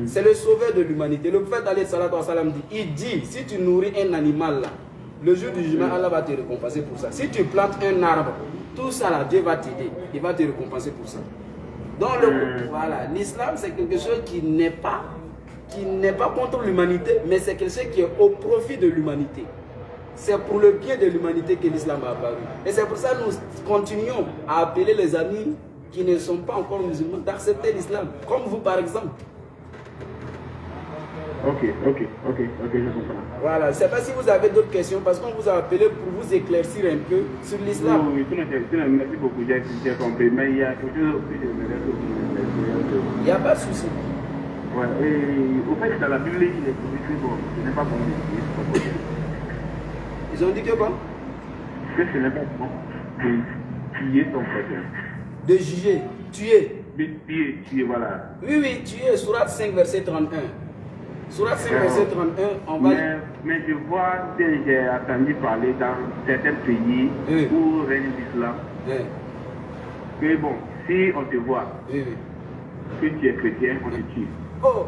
C'est le sauveur de l'humanité. Le prophète alayhi salatu wa salam dit, il dit, si tu nourris un animal là, le jour du jugement, Allah va te récompenser pour ça. Si tu plantes un arbre, tout ça là, Dieu va t'aider. Il va te récompenser pour ça. Donc voilà, l'islam c'est quelque chose qui n'est pas contre l'humanité, mais c'est quelque chose qui est au profit de l'humanité. C'est pour le bien de l'humanité que l'islam a apparu. Et c'est pour ça que nous continuons à appeler les amis qui ne sont pas encore musulmans d'accepter l'islam. Comme vous par exemple. Ok, je comprends. Voilà, je ne sais pas si vous avez d'autres questions parce qu'on vous a appelé pour vous éclaircir un peu sur l'islam. Oui, merci beaucoup, j'ai compris. Mais il y a quelque chose que je voudrais. Il n'y a pas de souci. Ouais, et au fait, dans la Bible, il est écrit bon, ce n'est pas bon. Ils ont dit que quoi? Que ce n'est pas bon de tuer ton prochain. De juger, tuer. De tuer, voilà. Oui, tuer, Sourate 5, verset 31. Sourate 5, verset 31, on va... Mais je vois, j'ai entendu parler dans certains pays où règne l'islam, que bon, si on te voit, que tu es chrétien, on te tue. Oh,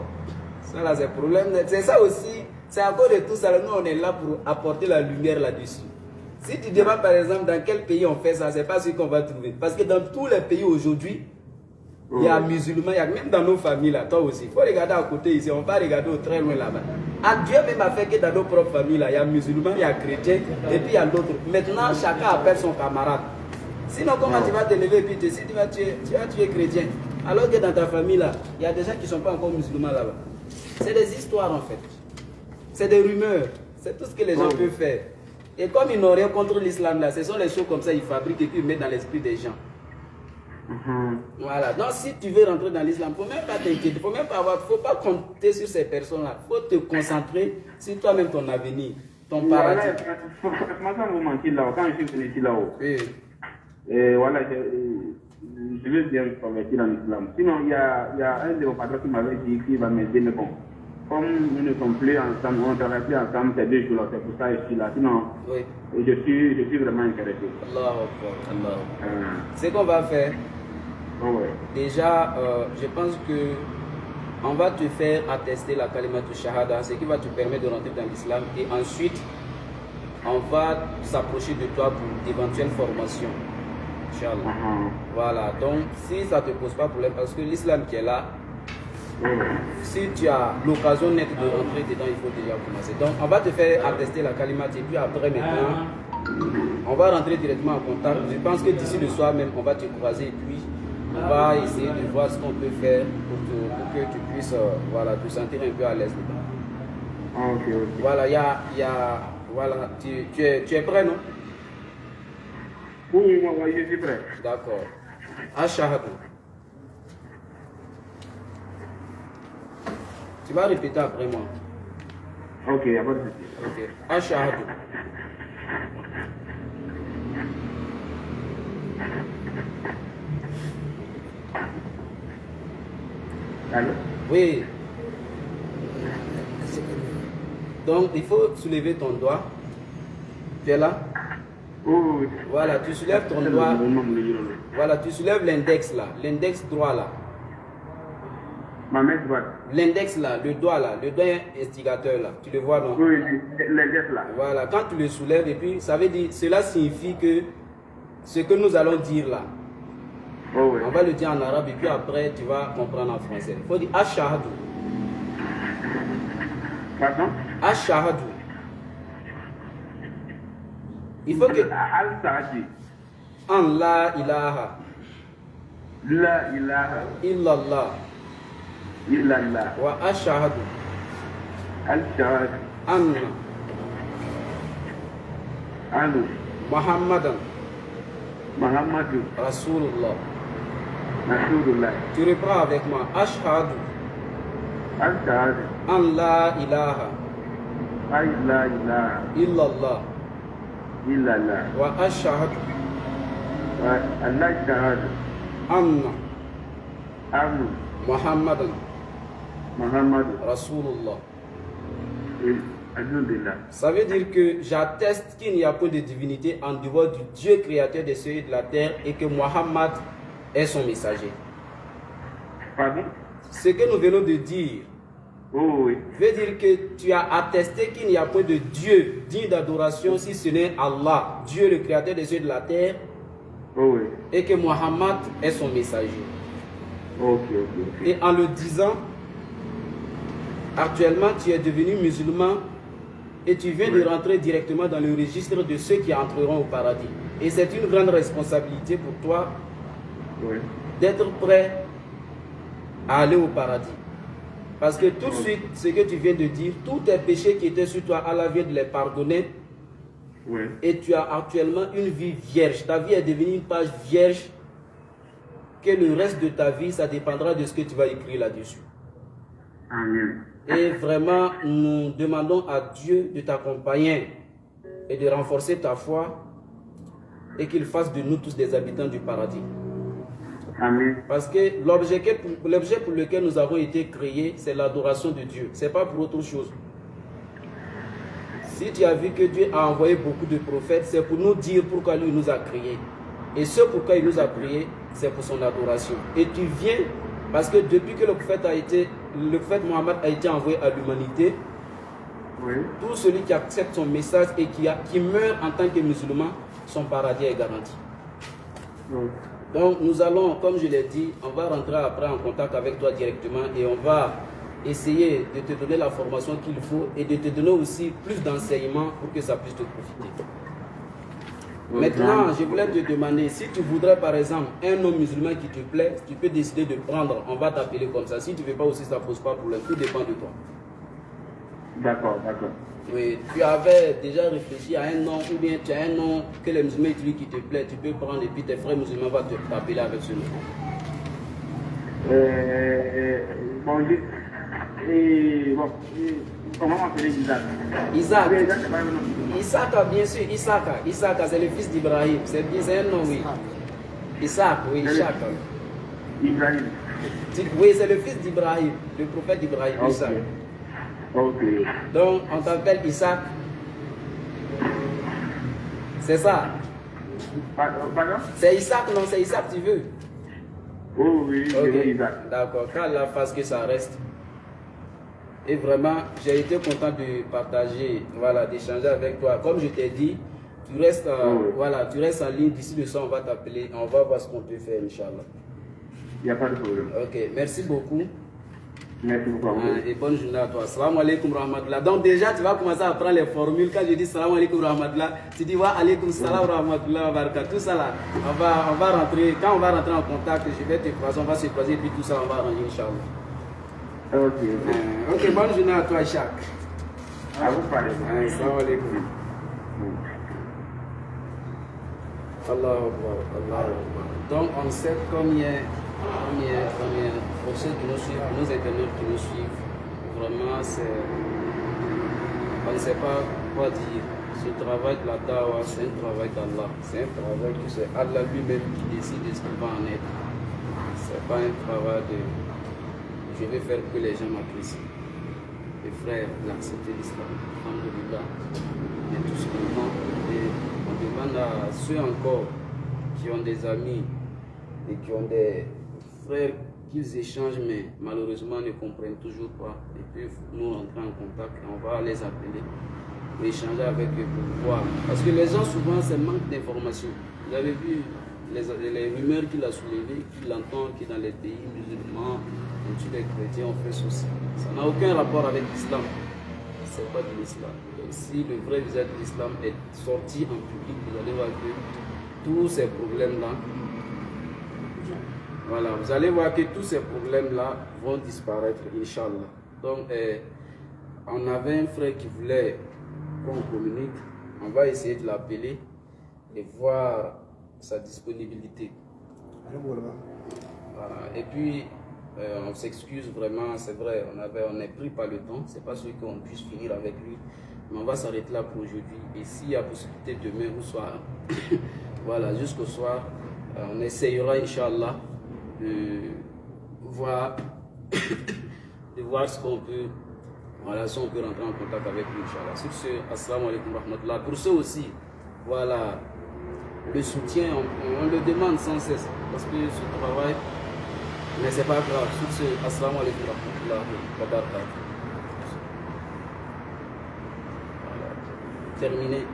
ça là c'est le problème. C'est ça aussi, c'est à cause de tout ça, nous on est là pour apporter la lumière là-dessus. Si tu demandes par exemple dans quel pays on fait ça, c'est pas ce qu'on va trouver. Parce que dans tous les pays aujourd'hui, il y a musulmans, il y a même dans nos familles là, toi aussi. Il faut regarder à côté ici, on va regarder au très loin là-bas. Dieu même a fait que dans nos propres familles là, il y a musulmans, il y a chrétiens, et puis il y a d'autres. Maintenant, chacun appelle son camarade. Sinon, comment tu vas te lever et puis si tu vas tuer chrétien, alors que dans ta famille là, il y a des gens qui ne sont pas encore musulmans là-bas. C'est des histoires en fait. C'est des rumeurs. C'est tout ce que les gens peuvent faire. Et comme ils n'ont rien contre l'islam là, ce sont les choses comme ça, ils fabriquent et puis ils mettent dans l'esprit des gens. Voilà, donc si tu veux rentrer dans l'islam, il ne faut même pas t'inquiéter, faut pas compter sur ces personnes-là. Il faut te concentrer sur toi-même, ton avenir, ton paradis. Franchement, vous mentez là, quand je suis venu ici là-haut, voilà, je veux bien me convertir dans l'islam. Sinon, il y a un de vos patrons qui m'avait dit qu'il va m'aider, mais bon, comme nous ne sommes plus ensemble, on ne travaille plus ensemble ces 2 jours-là, c'est pour ça que je suis là. Sinon, je suis vraiment intéressé. Ce qu'on va faire, déjà, je pense que on va te faire attester la kalimatu shahada, ce qui va te permettre de rentrer dans l'islam. Et ensuite, on va s'approcher de toi pour d'éventuelles formations. Inch'Allah. Voilà, donc si ça ne te pose pas problème, parce que l'islam qui est là, si tu as l'occasion nette de rentrer dedans, il faut déjà commencer. Donc on va te faire attester la kalimatu et puis après maintenant, on va rentrer directement en contact. Je pense que d'ici le soir même, on va te croiser et puis on va essayer de voir ce qu'on peut faire pour que tu puisses voilà, te sentir un peu à l'aise dedans. Voilà, voilà, tu es prêt, non? Oui, moi, je suis prêt. D'accord. Ashahadu. Tu vas répéter après moi. Ok, il n'y a pas de souci. Ok. Ashahadu. Allô? Oui. Donc, il faut soulever ton doigt. Tu es là? Oui. Voilà, tu soulèves ton doigt. Voilà, tu soulèves l'index là. L'index droit là. Ma main droite. L'index là, le doigt instigateur là. Tu le vois non? Oui, l'index là. Voilà, quand tu le soulèves et puis ça veut dire, cela signifie que ce que nous allons dire là, on va le dire en arabe et puis après tu vas comprendre en français. Il faut dire Ashahadu. Pardon? Ashahadu. Il faut que Al-Sahadi. An la ilaha. La ilaha. Illallah. Illallah. Wa ashahadu. Al-Shahadi. Anna. Anu. Muhammadan. Muhammadu. Rasulullah. Rasulullah. Tu reprends avec moi. Ashhadu. Al-Shahadi. An la ilaha. La ilaha. Illallah. Illallah. Wa ashhadu. Al-Shahadi. Anna. Anu. Muhammadan. Muhammadu. Rasulullah. Alhamdulillah. Ça veut dire que j'atteste qu'il n'y a pas de divinité en dehors du Dieu créateur des cieux et de la terre et que Muhammad est son messager. Pardon? ce que nous venons de dire veut dire que tu as attesté qu'il n'y a point de Dieu digne d'adoration si ce n'est Allah, Dieu le créateur des cieux et de la terre, et que Mohammed est son messager. Et en le disant, actuellement tu es devenu musulman et tu viens de rentrer directement dans le registre de ceux qui entreront au paradis. Et c'est une grande responsabilité pour toi d'être prêt à aller au paradis. Parce que tout de suite, ce que tu viens de dire, tous tes péchés qui étaient sur toi, Allah vient de les pardonner. Et tu as actuellement une vie vierge. Ta vie est devenue une page vierge. Que le reste de ta vie, ça dépendra de ce que tu vas écrire là-dessus. Et vraiment, nous demandons à Dieu de t'accompagner et de renforcer ta foi et qu'il fasse de nous tous des habitants du paradis. Amen. Parce que l'objet pour lequel nous avons été créés, c'est l'adoration de Dieu. Ce n'est pas pour autre chose. Si tu as vu que Dieu a envoyé beaucoup de prophètes, c'est pour nous dire pourquoi lui nous a créés. Et ce pourquoi il nous a créés, c'est pour son adoration. Et tu viens, parce que depuis que le prophète Mohammed a été envoyé à l'humanité, tout celui qui accepte son message et qui meurt en tant que musulman, son paradis est garanti. Donc nous allons, comme je l'ai dit, on va rentrer après en contact avec toi directement et on va essayer de te donner la formation qu'il faut et de te donner aussi plus d'enseignements pour que ça puisse te profiter. Maintenant, je voulais te demander, si tu voudrais par exemple un homme musulman qui te plaît, tu peux décider de prendre, on va t'appeler comme ça. Si tu ne veux pas aussi, ça ne pose pas de problème, tout dépend de toi. D'accord. Oui, tu avais déjà réfléchi à un nom ou bien tu as un nom que les musulmans utilisent qui te plaît, tu peux prendre et puis tes frères musulmans vont t'appeler avec ce nom. Comment on appelle Isaac? Isaac, bien sûr, Isaac, c'est le fils d'Ibrahim, c'est un nom, oui. Isaac, oui, Isaac. Ibrahim. Oui, c'est le fils d'Ibrahim, le prophète d'Ibrahim, Isaac. Donc, on t'appelle Isaac. C'est ça? Pardon? C'est Isaac, non? C'est Isaac, tu veux? Oui, Isaac. D'accord, qu'Allah fasse que ça reste. Et vraiment, j'ai été content de partager, voilà, d'échanger avec toi. Comme je t'ai dit, tu restes, voilà, tu restes en ligne. D'ici le soir, on va t'appeler. On va voir ce qu'on peut faire, Inch'Allah. Il n'y a pas de problème. Ok, merci beaucoup. Merci beaucoup. Et bonne journée à toi. Salam alaikum rahmatullah. Donc déjà, tu vas commencer à apprendre les formules. Quand je dis salam alaikum rahmatullah, tu dis wa alaikum salam rahmatullah barakatuh. Tout ça là, on va rentrer. Quand on va rentrer en contact, je vais te croiser, on va se croiser, puis tout ça, on va arranger, Inch'Allah. Ok, bonne journée à toi, Ishaq. À vous parler. Salam alaikum. Allahu Akbar, Allahu Akbar. Donc on sait combien, pour ceux qui nous suivent, pour nos internautes qui nous suivent, vraiment on ne sait pas quoi dire. Ce travail de la dawa, c'est un travail d'Allah. C'est un travail que c'est Allah lui-même qui décide de ce qu'il va en être. Ce n'est pas un travail de je vais faire que les gens m'apprécient. Les frères, l'accepter l'islam, alhamdoulilah, et tout ce qu'on demande. Et on demande à ceux encore qui ont des amis et qui ont des frères qu'ils échangent, mais malheureusement ne comprennent toujours pas. Ils peuvent nous rentrer en contact et on va les appeler, échanger avec eux pour voir. Parce que les gens, souvent, c'est manque d'informations. Vous avez vu les rumeurs qu'il a soulevées, qu'il entend, qui dans les pays musulmans, tous les chrétiens ont fait ceci. Ça n'a aucun rapport avec l'islam. Ce n'est pas de l'islam. Si le vrai visage de l'islam est sorti en public, vous allez voir que tous ces problèmes-là, voilà, vous allez voir que tous ces problèmes-là vont disparaître, Inch'Allah. Donc, on avait un frère qui voulait qu'on communique. On va essayer de l'appeler et voir sa disponibilité. Voilà. Et puis, on s'excuse vraiment, c'est vrai, on est pris par le temps, c'est pas sûr qu'on puisse finir avec lui, mais on va s'arrêter là pour aujourd'hui. Et s'il y a possibilité demain ou soir, voilà, jusqu'au soir, on essayera, Inch'Allah, de voir ce qu'on peut, voilà, si on peut rentrer en contact avec lui, Inch'Allah. Sur ce, assalamu alaikum wa rahmatullah. Pour ceux aussi, voilà, le soutien, on le demande sans cesse, parce que ce travail, Mais c'est pas grave. Sur ce, assalamu alaikum wa rahmatullahi wa barakatuh. Terminé.